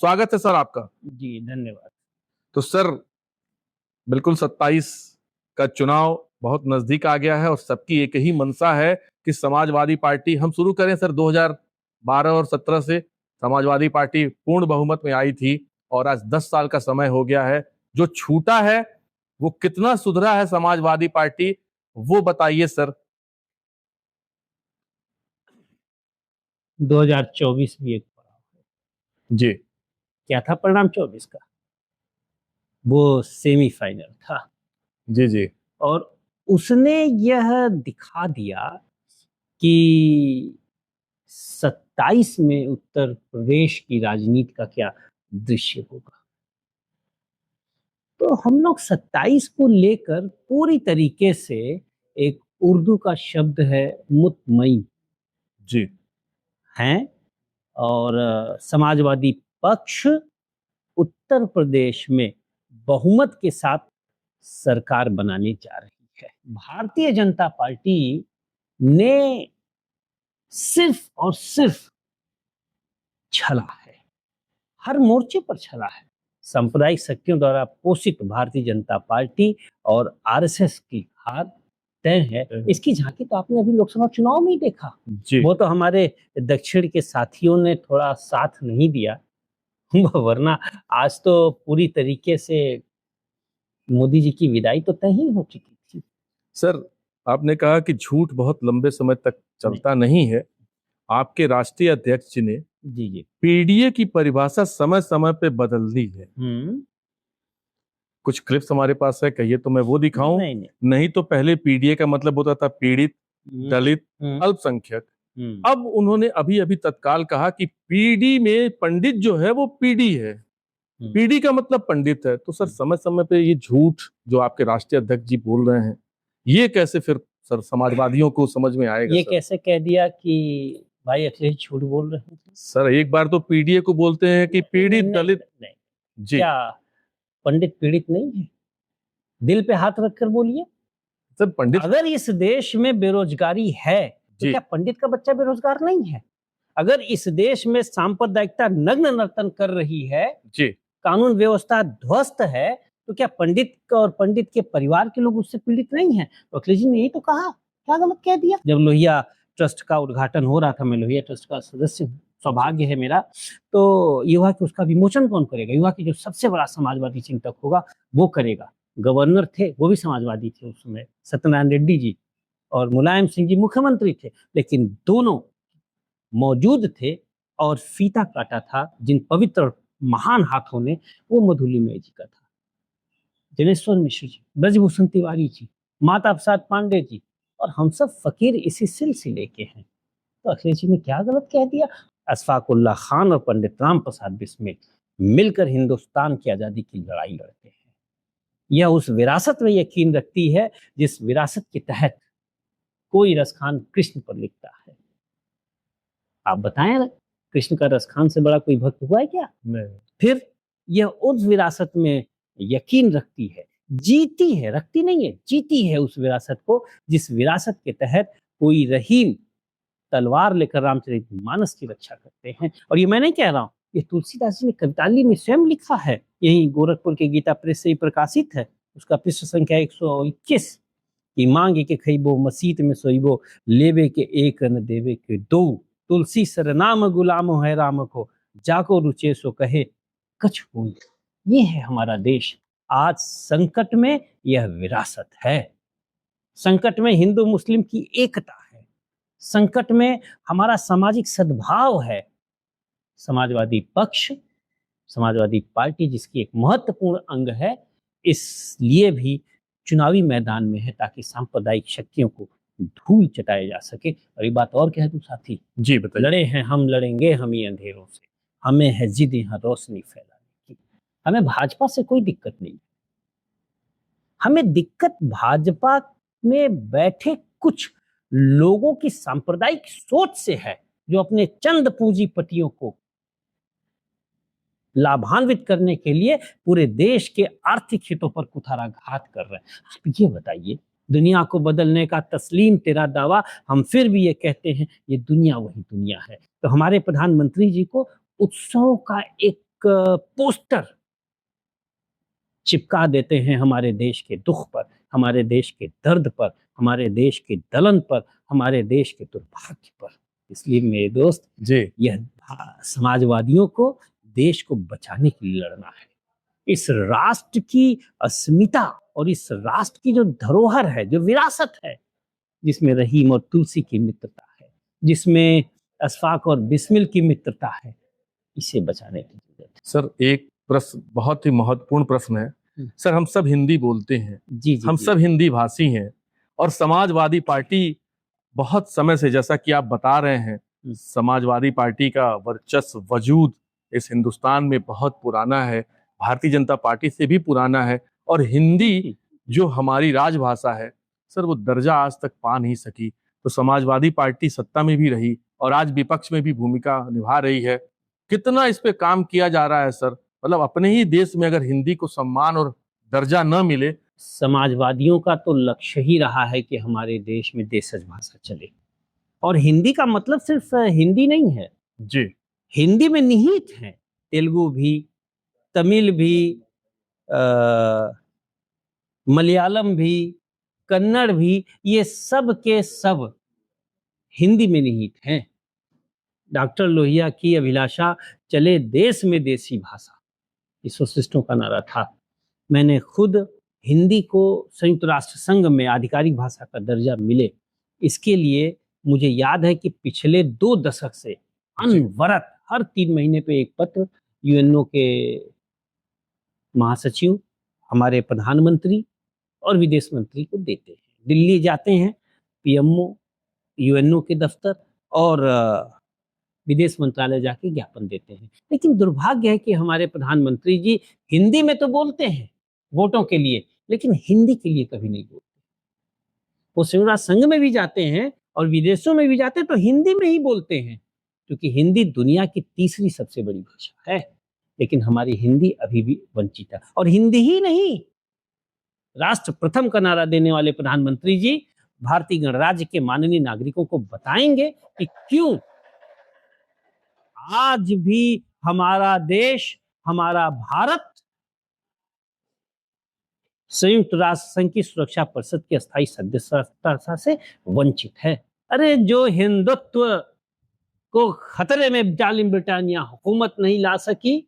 स्वागत है सर आपका। जी धन्यवाद। तो सर, बिल्कुल 27 का चुनाव बहुत नजदीक आ गया है और सबकी एक ही मंशा है कि समाजवादी पार्टी, हम शुरू करें सर 2012 और 17 से। समाजवादी पार्टी पूर्ण बहुमत में आई थी और आज 10 साल का समय हो गया है। जो छूटा है वो कितना सुधरा है समाजवादी पार्टी, वो बताइए सर। 2024 भी एक पड़ाव है। जी क्या था परिणाम 24 का? वो सेमीफाइनल था जी जी और उसने यह दिखा दिया कि 27 में उत्तर प्रदेश की राजनीति का क्या दृश्य होगा। तो हम लोग 27 को लेकर पूरी तरीके से, एक उर्दू का शब्द है मुतमईन जी हैं, और समाजवादी पक्ष उत्तर प्रदेश में बहुमत के साथ सरकार बनाने जा रही है। भारतीय जनता पार्टी ने सिर्फ और सिर्फ छला है, हर मोर्चे पर छला है। सांप्रदायिक शक्तियों द्वारा पोषित भारतीय जनता पार्टी और आरएसएस की हार तय है। इसकी झांकी तो आपने अभी लोकसभा चुनाव में ही देखा। जी वो तो हमारे दक्षिण के साथियों ने थोड़ा साथ नहीं दिया, वरना आज तो पूरी तरीके से मोदी जी की विदाई तो तय ही हो चुकी थी। सर, आपने कहा कि झूठ बहुत लंबे समय तक चलता नहीं है। आपके राष्ट्रीय अध्यक्ष जी ने जी जी पीडीए की परिभाषा समय समय पे बदल दी है। कुछ क्लिप्स हमारे पास है, कहिए तो मैं वो दिखाऊं? नहीं नहीं तो पहले पीडीए का मतलब होता था पीड़ित, दलित, हम्म, अल्पसंख्यक। अब उन्होंने अभी अभी तत्काल कहा कि पीडी में पंडित जो है वो पीडी है। पीडी का मतलब पंडित है। तो सर, समय समय पे ये झूठ जो आपके राष्ट्रीय अध्यक्ष जी बोल रहे हैं, ये कैसे फिर सर समाजवादियों को समझ में आएगा? ये सर कैसे कह दिया कि भाई अखिलेश झूठ बोल रहे हैं? सर, एक बार तो पीडीए को बोलते हैं कि पीड़ित, नहीं, दलित। नहीं, जी क्या पंडित पीड़ित नहीं है? दिल पे हाथ रखकर बोलिए। सर, पंडित अगर इस देश में बेरोजगारी है तो जी क्या पंडित का बच्चा बेरोजगार नहीं है? अगर इस देश में सांप्रदायिकता नग्न नर्तन कर रही है, जी कानून व्यवस्था ध्वस्त है, तो क्या पंडित और पंडित के परिवार के लोग उससे पीड़ित नहीं हैं? तो अखिलेश जी ने यही तो कहा, क्या गलत कह दिया? जब लोहिया ट्रस्ट का उद्घाटन हो रहा था, मैं लोहिया ट्रस्ट का सदस्य हूँ, सौभाग्य है मेरा, तो ये हुआ कि उसका विमोचन कौन करेगा? युवा की जो सबसे बड़ा समाजवादी चिंतक होगा वो करेगा। गवर्नर थे, वो भी समाजवादी थे उस समय, सत्यनारायण रेड्डी जी, और मुलायम सिंह जी मुख्यमंत्री थे, लेकिन दोनों मौजूद थे और फीता काटा था जिन पवित्र महान हाथों ने, वो मधुलिमय जी का था, जनेश्वर मिश्र जी, ब्रजभूषण तिवारी जी, माता प्रसाद पांडे जी, और हम सब फकीर इसी सिलसिले के हैं। तो अखिलेश जी ने क्या गलत कह दिया? अशफाक उल्लाह खान और पंडित राम प्रसाद बिस्मिल मिलकर हिंदुस्तान की आजादी की लड़ाई लड़ते हैं। यह उस विरासत में यकीन रखती है जिस विरासत के तहत कोई रसखान कृष्ण पर लिखता है। आप बताएं, कृष्ण का रसखान से बड़ा कोई भक्त हुआ है क्या? नहीं। फिर यह उस विरासत में यकीन रखती है, जीती है, रखती नहीं है, जीती है उस विरासत को, जिस विरासत के तहत कोई रहीम तलवार लेकर रामचरितमानस की रक्षा करते हैं। और ये मैं नहीं कह रहा हूँ, ये तुलसीदास जी ने कविताली में स्वयं लिखा है, यही गोरखपुर के गीता प्रेस से ही प्रकाशित है। उसका पृष्ठ संख्या 121 कि मांगे के खइबो मसीत में सोइबो, लेवे के एक न देवे के दो, तुलसी सरनाम गुलाम है राम को, जाको रुचे सो कहे कछ होई। ये है हमारा देश। आज संकट में यह विरासत है, संकट में हिंदू मुस्लिम की एकता है, संकट में हमारा सामाजिक सद्भाव है। समाजवादी पक्ष, समाजवादी पार्टी जिसकी एक महत्वपूर्ण अंग है, इसलिए भी चुनावी मैदान में है ताकि सांप्रदायिक शक्तियों को धूल चटाया जा सके। और ये बात और कह दूं साथी, जी बताइए। लड़े हैं हम, लड़ेंगे हम ही अंधेरों से, हमें है जिद यहाँ रोशनी फैलाने की। हमें भाजपा से कोई दिक्कत नहीं, हमें दिक्कत भाजपा में बैठे कुछ लोगों की सांप्रदायिक सोच से है, जो अपने चंद पूंजीपतियों को लाभान्वित करने के लिए पूरे देश के आर्थिक हितों पर कुठाराघात कर रहे हैं। आप ये बताइए, दुनिया को बदलने का तस्लीम तेरा दावा, हम फिर भी ये कहते हैं ये दुनिया वही दुनिया है। तो हमारे प्रधानमंत्री जी को उत्सव का एक पोस्टर चिपका देते हैं हमारे देश के दुख पर, हमारे देश के दर्द पर, हमारे देश के दलन पर, हमारे देश के दुर्भाग्य पर। इसलिए मेरे दोस्त, जी यह समाजवादियों को देश को बचाने के लिए लड़ना है। इस राष्ट्र की अस्मिता और इस राष्ट्र की जो धरोहर है, जो विरासत है, जिसमें रहीम और तुलसी की मित्रता है, जिसमें अशफाक और बिस्मिल की मित्रता है, इसे बचाने की जरूरत है। सर, एक प्रश्न, बहुत ही महत्वपूर्ण प्रश्न है सर। हम सब हिंदी बोलते हैं, जी जी हम जी। सब हिंदी भाषी हैं, और समाजवादी पार्टी बहुत समय से, जैसा कि आप बता रहे हैं, समाजवादी पार्टी का वर्चस्व वजूद इस हिंदुस्तान में बहुत पुराना है, भारतीय जनता पार्टी से भी पुराना है। और हिंदी जो हमारी राजभाषा है सर, वो दर्जा आज तक पा नहीं सकी। तो समाजवादी पार्टी सत्ता में भी रही और आज विपक्ष में भी भूमिका निभा रही है। कितना इस पे काम किया जा रहा है सर? मतलब अपने ही देश में अगर हिंदी को सम्मान और दर्जा न मिले। समाजवादियों का तो लक्ष्य ही रहा है कि हमारे देश में देशज भाषा चले, और हिंदी का मतलब सिर्फ हिंदी नहीं है जी, हिंदी में निहित है तेलुगु भी, तमिल भी, मलयालम भी, कन्नड़ भी, ये सब के सब हिंदी में निहित हैं। डॉक्टर लोहिया की अभिलाषा, चले देश में देसी भाषा, इस वशिष्ठों का नारा था। मैंने खुद हिंदी को संयुक्त राष्ट्र संघ में आधिकारिक भाषा का दर्जा मिले, इसके लिए मुझे याद है कि पिछले 2 दशक से अनवरत हर 3 महीने पे एक पत्र यूएनओ के महासचिव, हमारे प्रधानमंत्री और विदेश मंत्री को देते हैं। दिल्ली जाते हैं, पीएमओ, यूएनओ के दफ्तर और विदेश मंत्रालय जाके ज्ञापन देते हैं। लेकिन दुर्भाग्य है कि हमारे प्रधानमंत्री जी हिंदी में तो बोलते हैं वोटों के लिए, लेकिन हिंदी के लिए कभी नहीं बोलते। वो संयुक्त राष्ट्र संघ में भी जाते हैं और विदेशों में भी जाते हैं तो हिंदी में ही बोलते हैं, क्योंकि हिंदी दुनिया की तीसरी सबसे बड़ी भाषा है। लेकिन हमारी हिंदी अभी भी वंचित है। और हिंदी ही नहीं, राष्ट्र प्रथम का नारा देने वाले प्रधानमंत्री जी भारतीय गणराज्य के माननीय नागरिकों को बताएंगे कि क्यों आज भी हमारा देश, हमारा भारत संयुक्त राष्ट्र संघ की सुरक्षा परिषद की अस्थायी सदस्यता से वंचित है। अरे, जो हिंदुत्व को खतरे में जालिम ब्रिटानिया हुकूमत नहीं ला सकी,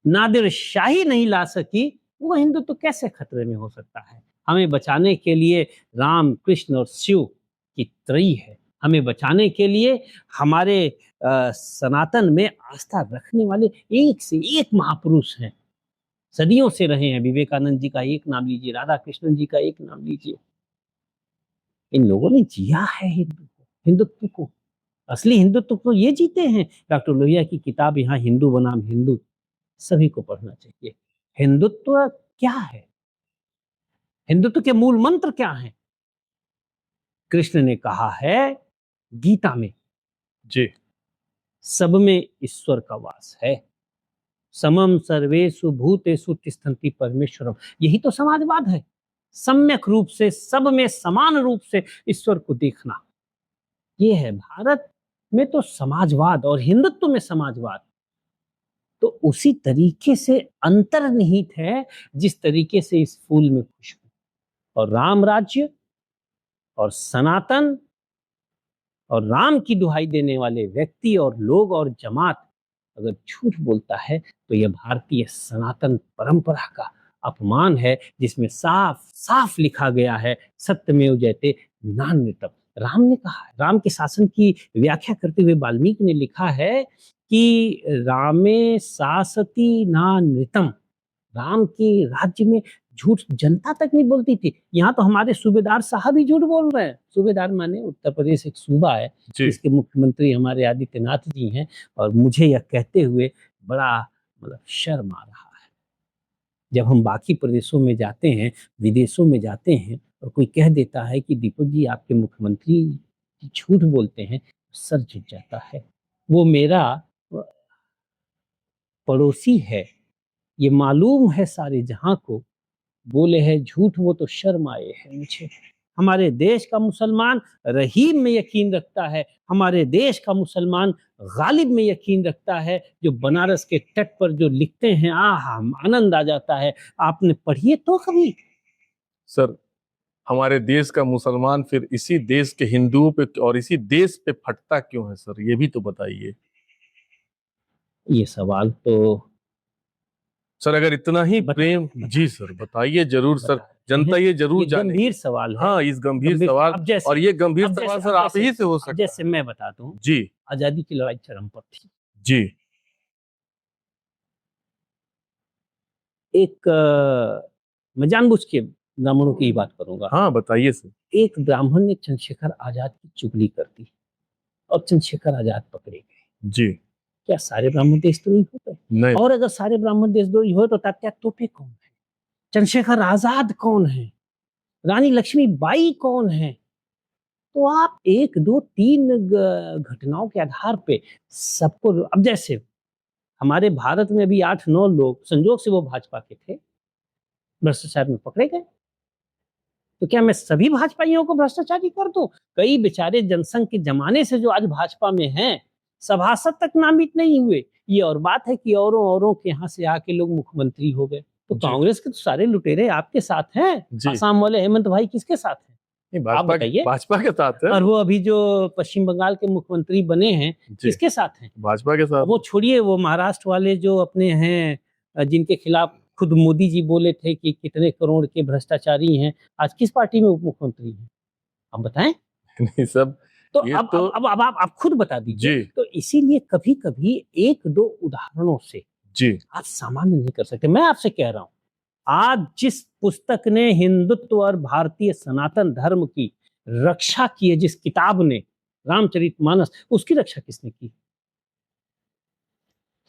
नादिर शाही नहीं ला सकी, वो हिंदुत्व कैसे खतरे में हो सकता है? हमें बचाने के लिए राम, कृष्ण और शिव की त्रयी है। हमें बचाने के लिए हमारे सनातन में आस्था रखने वाले एक से एक महापुरुष हैं, सदियों से रहे हैं। विवेकानंद जी का एक नाम लीजिए, राधा कृष्णन जी का एक नाम लीजिए। इन लोगों ने जिया है हिंदुत्व को। असली हिंदुत्व को ये जीते हैं। डॉक्टर लोहिया की किताब यहाँ हिंदू बनाम हिंदू, सभी को पढ़ना चाहिए। हिंदुत्व क्या है? हिंदुत्व के मूल मंत्र क्या हैं? कृष्ण ने कहा है गीता में, जी, सब में ईश्वर का वास है, समम सर्वेषु भूतेषु तिष्ठन्ति परमेश्वरम। यही तो समाजवाद है, सम्यक रूप से, सब में समान रूप से ईश्वर को देखना। ये है भारत में तो समाजवाद और हिंदुत्व में समाजवाद। तो उसी तरीके से अंतर्निहित है जिस तरीके से इस फूल में खुशबू। और राम राज्य और सनातन और राम की दुहाई देने वाले व्यक्ति और लोग और जमात अगर झूठ बोलता है तो यह भारतीय सनातन परंपरा का अपमान है, जिसमें साफ साफ लिखा गया है सत्यमेव जयते नान्यतम। राम ने कहा है, राम के शासन की व्याख्या करते हुए वाल्मीकि ने लिखा है कि रामे शासति नान्यतम। राम के राज्य में झूठ जनता तक नहीं बोलती थी। यहाँ तो हमारे सूबेदार साहब ही झूठ बोल रहे हैं। सूबेदार माने उत्तर प्रदेश एक सूबा है जिसके मुख्यमंत्री हमारे आदित्यनाथ जी हैं, और मुझे यह कहते हुए बड़ा मतलब शर्म आ रहा है। जब हम बाकी प्रदेशों में जाते हैं, विदेशों में जाते हैं, और कोई कह देता है कि दीपक जी आपके मुख्यमंत्री झूठ बोलते हैं, सर झुक जाता है। वो मेरा पड़ोसी है, ये मालूम है सारे जहां को, बोले है झूठ वो तो शर्म आए है मुझे। हमारे देश का मुसलमान रहीम में यकीन रखता है, हमारे देश का मुसलमान गालिब में यकीन रखता है, जो बनारस के तट पर जो लिखते हैं, आहा आनंद आ जाता है। आपने पढ़िए तो कभी। सर, हमारे देश का मुसलमान फिर इसी देश के हिंदुओं पे और इसी देश पे फटता क्यों है सर, ये भी तो बताइए। ये सवाल तो सर अगर इतना ही प्रेम, जी सर बताइए जरूर सर, जनता ये जरूर जाने। गंभीर सवाल है। हाँ, इस गंभीर सवाल, और ये गंभीर सवाल सर आप ही से हो सकता है। जैसे मैं बताता हूँ, जी, आजादी की लड़ाई चरम पर थी। जी, एक मैं जानबूझ के ब्राह्मणों की ही बात करूंगा। हाँ बताइए सर। एक ब्राह्मण ने चंद्रशेखर आजाद की चुगली कर दी और चंद्रशेखर आजाद पकड़े गए। जी, क्या सारे ब्राह्मण देशद्रोही होते? नहीं। और अगर सारे ब्राह्मण देशद्रोही हो तो तात्या तोपे कौन है? चंद्रशेखर आजाद कौन है? रानी लक्ष्मीबाई कौन है? तो आप 1, 2, 3 घटनाओं के आधार पे सबको, अब जैसे हमारे भारत में भी 8-9 लोग संजोग से वो भाजपा के थे, भ्रष्टाचार में पकड़े गए। तो क्या मैं सभी भाजपाइयों को भ्रष्टाचारी कर दूं? कई बेचारे जनसंघ के जमाने से जो आज भाजपा में हैं, सभासद तक नामित नहीं हुए। ये और बात है कि औरों के यहाँ से आके लोग मुख्यमंत्री हो गए। तो जी। कांग्रेस के तो सारे लुटेरे आपके साथ हैं। जी। आसाम वाले हेमंत भाई किसके साथ हैं? नहीं, आप बताइए। भाजपा के साथ है। और वो अभी जो पश्चिम बंगाल के मुख्यमंत्री बने हैं, किसके साथ हैं? भाजपा के साथ। वो छोड़िए, वो महाराष्ट्र वाले जो अपने हैं, जिनके खिलाफ खुद मोदी जी बोले थे कि कितने करोड़ के भ्रष्टाचारी हैं, आज किस पार्टी में उप मुख्यमंत्री हैं? आप बताएं। नहीं सब तो ये अब आप खुद बता दीजिए। जी। तो इसीलिए कभी कभी 1-2 उदाहरणों से जी, आज सामान्य नहीं कर सकते। मैं आपसे कह रहा हूं, आज जिस पुस्तक ने हिंदुत्व और भारतीय सनातन धर्म की रक्षा की है, जिस किताब ने, रामचरितमानस, उसकी रक्षा किसने की?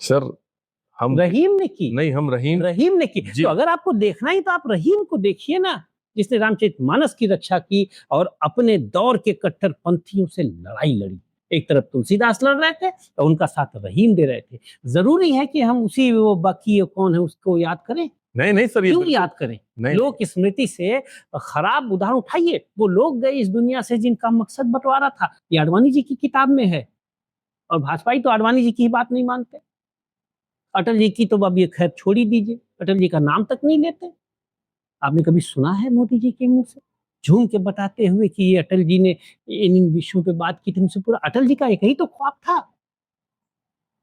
सर हम रहीम ने की। नहीं, हम रहीम ने की। तो अगर आपको देखना ही तो आप रहीम को देखिए ना, जिसने रामचरितमानस की रक्षा की और अपने दौर के कट्टरपंथियों से लड़ाई लड़ी। एक तरफ तुलसीदास लड़ रहे थे और उनका साथ रहीम दे रहे थे। जरूरी है कि हम उसी वो बाकी कौन है उसको याद करें? नहीं सर, क्यों याद करें? लोक स्मृति से खराब उदाहरण उठाइए। वो लोग गए इस दुनिया से जिनका मकसद बंटवारा था। ये आडवाणी जी की किताब में है। और भाजपाई तो आडवाणी जी की बात नहीं मानते। अटल जी की तो अब ये खैर छोड़ ही दीजिए, अटल जी का नाम तक नहीं लेते। आपने कभी सुना है मोदी जी के मुंह से झूम के बताते हुए कि ये अटल जी ने इन विषयों पे बात की थी मुझसे? पूरा अटल जी का एक ही तो ख्वाब था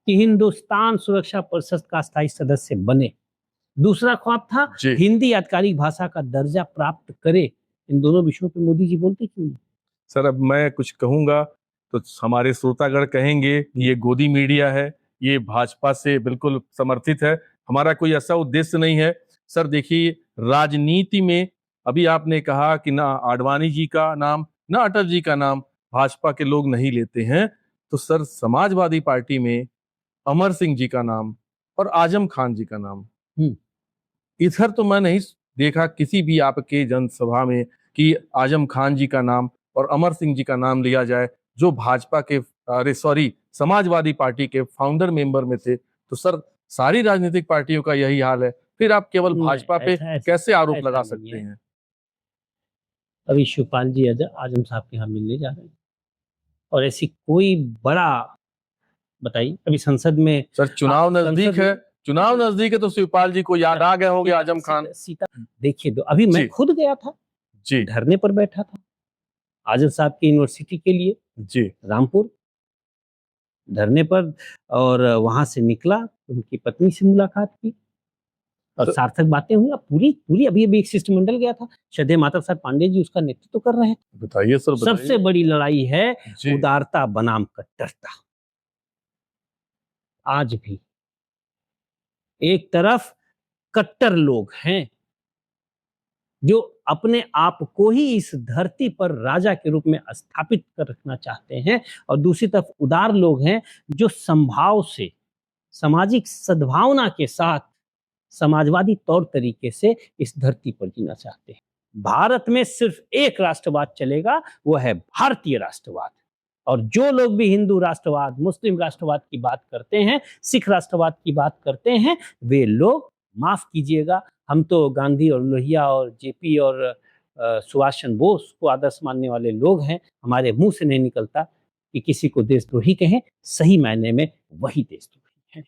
कि हिंदुस्तान सुरक्षा परिषद का स्थायी सदस्य बने। दूसरा ख्वाब था हिंदी आधिकारिक भाषा का दर्जा प्राप्त करे। इन दोनों विषयों पे मोदी जी बोलते क्यों नहीं? सर अब मैं कुछ कहूंगा तो हमारे श्रोतागण कहेंगे ये गोदी मीडिया है, ये भाजपा से बिल्कुल समर्थित है, हमारा कोई ऐसा उद्देश्य नहीं है। सर देखिए, राजनीति में अभी आपने कहा कि ना आडवाणी जी का नाम ना अटल जी का नाम भाजपा के लोग नहीं लेते हैं, तो सर समाजवादी पार्टी में अमर सिंह जी का नाम और आजम खान जी का नाम, इधर तो मैं नहीं देखा किसी भी आपके जनसभा में कि आजम खान जी का नाम और अमर सिंह जी का नाम लिया जाए, जो भाजपा के समाजवादी पार्टी के फाउंडर मेंबर में थे। तो सर सारी राजनीतिक पार्टियों का यही हाल है, फिर आप केवल भाजपा पे कैसे आरोप लगा सकते हैं? अभी शिवपाल जी आजम साहब के यहाँ मिलने जा रहे हैं और ऐसी कोई बड़ा, बताइए, अभी संसद में सर चुनाव नजदीक है, तो शिवपाल जी को याद आ गया होगा आजम खान। सीता देखिए, तो अभी मैं खुद गया था जी, धरने पर बैठा था आजम साहब की यूनिवर्सिटी के लिए जी, रामपुर धरने पर, और वहां से निकला, उनकी पत्नी से मुलाकात की और सार्थक बातें हुई। पूरी अभी एक शिष्टमंडल गया था, श्रद्धेय माधव साहब पांडे जी उसका नेतृत्व कर रहे हैं। बताइए सर, सबसे बड़ी लड़ाई है उदारता बनाम कट्टरता। आज भी एक तरफ कट्टर लोग हैं जो अपने आप को ही इस धरती पर राजा के रूप में स्थापित कर रखना चाहते हैं, और दूसरी तरफ उदार लोग हैं जो संभाव से, सामाजिक सद्भावना के साथ समाजवादी तौर तरीके से इस धरती पर जीना चाहते हैं। भारत में सिर्फ एक राष्ट्रवाद चलेगा, वो है भारतीय राष्ट्रवाद। और जो लोग भी हिंदू राष्ट्रवाद, मुस्लिम राष्ट्रवाद की बात करते हैं, सिख राष्ट्रवाद की बात करते हैं, वे लोग, माफ कीजिएगा, हम तो गांधी और लोहिया और जेपी और नरसिम्हा राव की बात नहीं कर रहे हैं। हम तो भारतीय राष्ट्रवाद की बात कर रहे हैं। और भारतीय राष्ट्रवाद सुभाष चंद्र बोस को आदर्श मानने वाले लोग हैं, हमारे मुंह से नहीं निकलता कि किसी को देशद्रोही कहें, सही मायने में वही देशद्रोही है।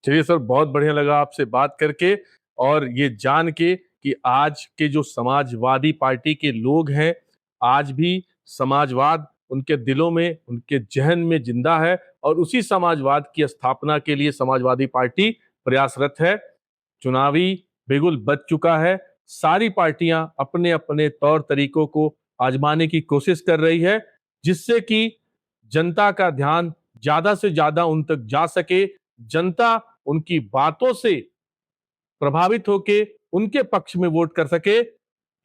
चलिए सर, बहुत बढ़िया लगा आपसे बात करके और ये जान के कि आज के जो समाजवादी पार्टी के लोग हैं, आज भी समाजवाद उनके दिलों में, उनके जहन में जिंदा है और उसी समाजवाद की स्थापना के लिए समाजवादी पार्टी प्रयासरत है। चुनावी बिगुल बज चुका है, सारी पार्टियां अपने अपने तौर तरीकों को आजमाने की कोशिश कर रही है, जिससे कि जनता का ध्यान ज्यादा से ज्यादा उन तक जा सके, जनता उनकी बातों से प्रभावित होके उनके पक्ष में वोट कर सके।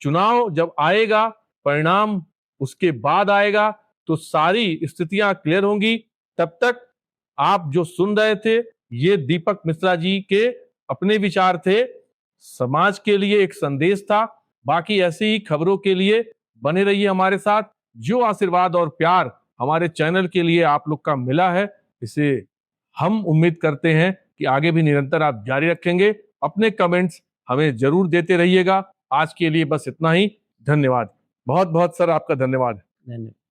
चुनाव जब आएगा, परिणाम उसके बाद आएगा, तो सारी स्थितियां क्लियर होंगी। तब तक आप जो सुन रहे थे, ये दीपक मिश्रा जी के अपने विचार थे, समाज के लिए एक संदेश था। बाकी ऐसी ही खबरों के लिए बने रहिए हमारे साथ। जो आशीर्वाद और प्यार हमारे चैनल के लिए आप लोग का मिला है, इसे हम उम्मीद करते हैं कि आगे भी निरंतर आप जारी रखेंगे। अपने कमेंट्स हमें जरूर देते रहिएगा। आज के लिए बस इतना ही। धन्यवाद। बहुत बहुत सर आपका धन्यवाद। धन्यवाद।